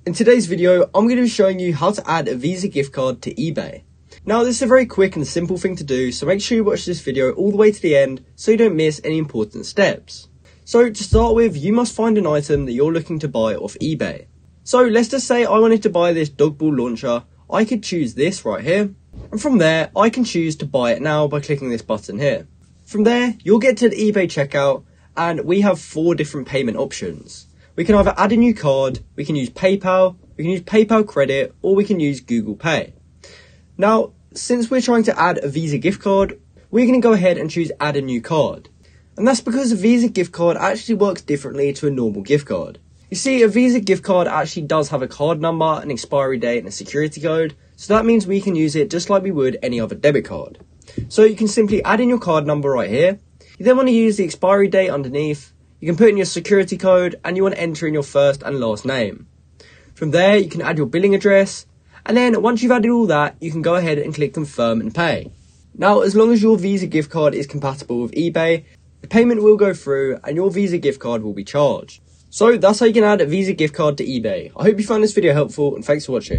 In today's video, I'm going to be showing you how to add a Visa gift card to eBay. Now, this is a very quick and simple thing to do, so make sure you watch this video all the way to the end so you don't miss any important steps. So to start with, you must find an item that you're looking to buy off eBay. So let's just say I wanted to buy this dog ball launcher. I could choose this right here, and from there I can choose to buy it now by clicking this button here. From there, you'll get to the eBay checkout, and we have 4 different payment options. We can either add a new card, we can use PayPal, we can use PayPal Credit, or we can use Google Pay. Now, since we're trying to add a Visa gift card, we're going to go ahead and choose add a new card. And that's because a Visa gift card actually works differently to a normal gift card. You see, a Visa gift card actually does have a card number, an expiry date, and a security code, so that means we can use it just like we would any other debit card. So you can simply add in your card number right here. You then want to use the expiry date underneath. You can put in your security code, and you want to enter in your first and last name. From there, you can add your billing address, and then once you've added all that, you can go ahead and click confirm and pay. Now, as long as your Visa gift card is compatible with eBay, the payment will go through and your Visa gift card will be charged. So that's how you can add a Visa gift card to eBay. I hope you found this video helpful, and thanks for watching.